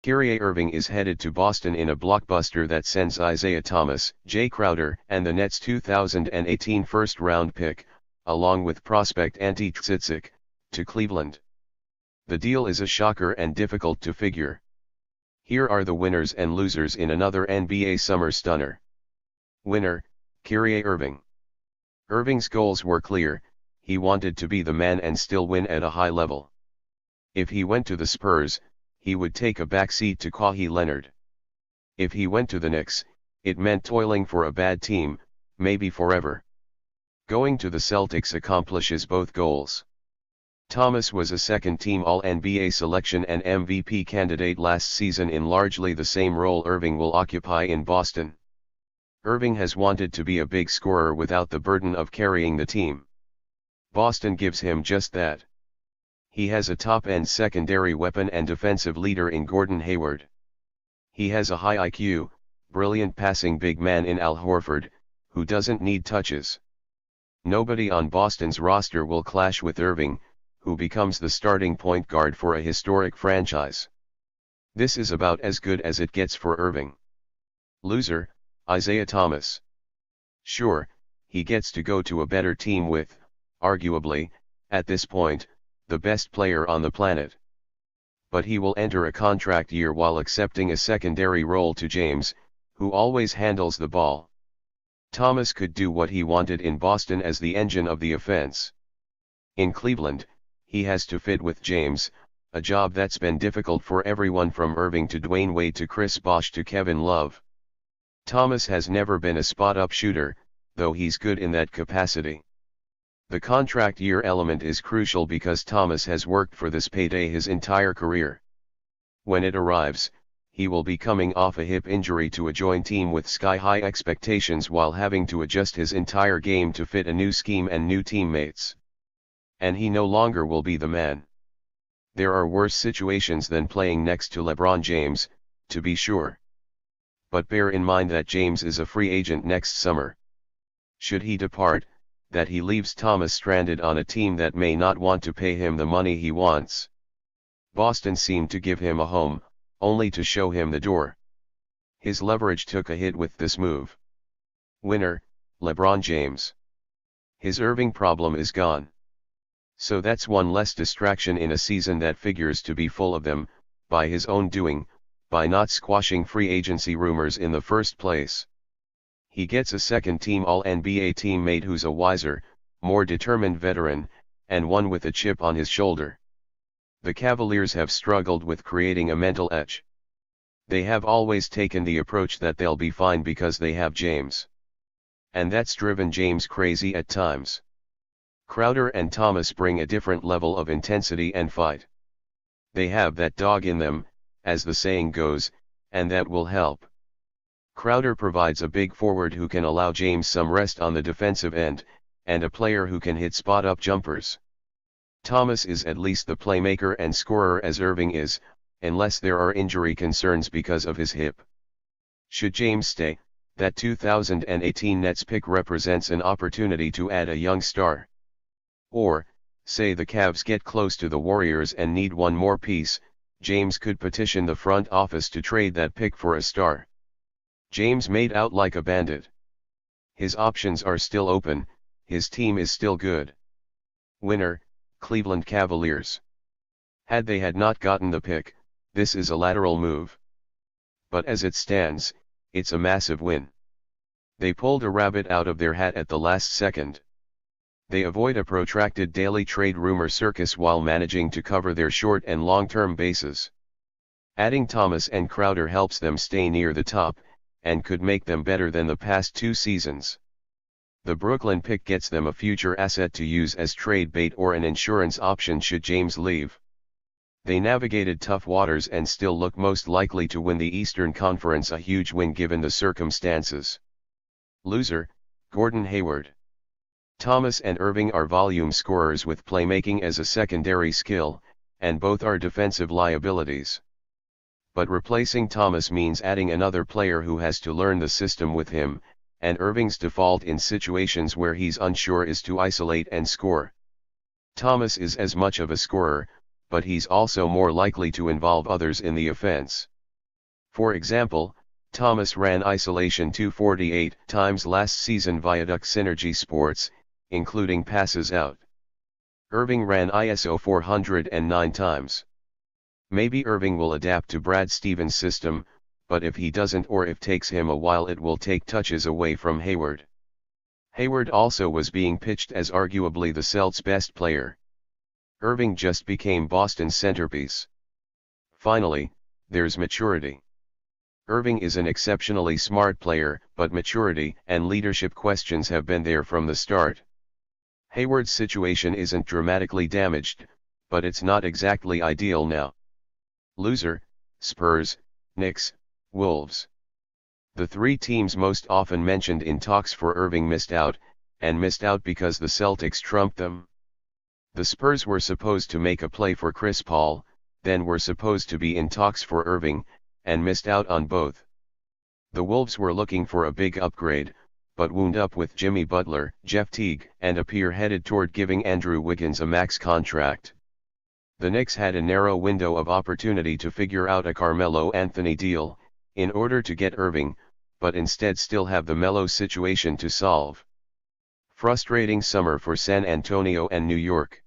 Kyrie Irving is headed to Boston in a blockbuster that sends Isaiah Thomas, Jay Crowder, and the Nets' 2018 first-round pick, along with prospect Ante Zizic, to Cleveland. The deal is a shocker and difficult to figure. Here are the winners and losers in another NBA summer stunner. Winner, Kyrie Irving. Irving's goals were clear. He wanted to be the man and still win at a high level. If he went to the Spurs, he would take a backseat to Kawhi Leonard. If he went to the Knicks, it meant toiling for a bad team, maybe forever. Going to the Celtics accomplishes both goals. Thomas was a second-team All-NBA selection and MVP candidate last season in largely the same role Irving will occupy in Boston. Irving has wanted to be a big scorer without the burden of carrying the team. Boston gives him just that. He has a top-end secondary weapon and defensive leader in Gordon Hayward. He has a high IQ, brilliant passing big man in Al Horford, who doesn't need touches. Nobody on Boston's roster will clash with Irving, who becomes the starting point guard for a historic franchise. This is about as good as it gets for Irving. Loser, Isaiah Thomas. Sure, he gets to go to a better team with, arguably, at this point, the best player on the planet. But he will enter a contract year while accepting a secondary role to James, who always handles the ball. Thomas could do what he wanted in Boston as the engine of the offense. In Cleveland, he has to fit with James, a job that's been difficult for everyone from Irving to Dwayne Wade to Chris Bosh to Kevin Love. Thomas has never been a spot-up shooter, though he's good in that capacity. The contract year element is crucial because Thomas has worked for this payday his entire career. When it arrives, he will be coming off a hip injury to a joint team with sky-high expectations while having to adjust his entire game to fit a new scheme and new teammates. And he no longer will be the man. There are worse situations than playing next to LeBron James, to be sure. But bear in mind that James is a free agent next summer. Should he depart, that he leaves Thomas stranded on a team that may not want to pay him the money he wants. Boston seemed to give him a home, only to show him the door. His leverage took a hit with this move. Winner, LeBron James. His Irving problem is gone. So that's one less distraction in a season that figures to be full of them, by his own doing, by not squashing free agency rumors in the first place. He gets a second-team All-NBA teammate who's a wiser, more determined veteran, and one with a chip on his shoulder. The Cavaliers have struggled with creating a mental edge. They have always taken the approach that they'll be fine because they have James. And that's driven James crazy at times. Crowder and Thomas bring a different level of intensity and fight. They have that dog in them, as the saying goes, and that will help. Crowder provides a big forward who can allow James some rest on the defensive end, and a player who can hit spot-up jumpers. Thomas is at least the playmaker and scorer as Irving is, unless there are injury concerns because of his hip. Should James stay, that 2018 Nets pick represents an opportunity to add a young star. Or, say the Cavs get close to the Warriors and need one more piece, James could petition the front office to trade that pick for a star. James made out like a bandit. His options are still open, his team is still good. Winner, Cleveland Cavaliers. Had they not gotten the pick, this is a lateral move. But as it stands, it's a massive win. They pulled a rabbit out of their hat at the last second. They avoid a protracted daily trade rumor circus while managing to cover their short and long-term bases. Adding Thomas and Crowder helps them stay near the top, and could make them better than the past 2 seasons. The Brooklyn pick gets them a future asset to use as trade bait or an insurance option should James leave. They navigated tough waters and still look most likely to win the Eastern Conference, a huge win given the circumstances. Loser, Gordon Hayward. Thomas and Irving are volume scorers with playmaking as a secondary skill, and both are defensive liabilities. But replacing Thomas means adding another player who has to learn the system with him, and Irving's default in situations where he's unsure is to isolate and score. Thomas is as much of a scorer, but he's also more likely to involve others in the offense. For example, Thomas ran isolation 248 times last season via Duck Synergy Sports, including passes out. Irving ran ISO 409 times. Maybe Irving will adapt to Brad Stevens' system, but if he doesn't or if takes him a while it will take touches away from Hayward. Hayward also was being pitched as arguably the Celts' best player. Irving just became Boston's centerpiece. Finally, there's maturity. Irving is an exceptionally smart player, but maturity and leadership questions have been there from the start. Hayward's situation isn't dramatically damaged, but it's not exactly ideal now. Loser: Spurs, Knicks, Wolves. The three teams most often mentioned in talks for Irving missed out because the Celtics trumped them. The Spurs were supposed to make a play for Chris Paul, then were supposed to be in talks for Irving, and missed out on both. The Wolves were looking for a big upgrade, but wound up with Jimmy Butler, Jeff Teague, and appear headed toward giving Andrew Wiggins a max contract. The Knicks had a narrow window of opportunity to figure out a Carmelo Anthony deal, in order to get Irving, but instead still have the Melo situation to solve. Frustrating summer for San Antonio and New York.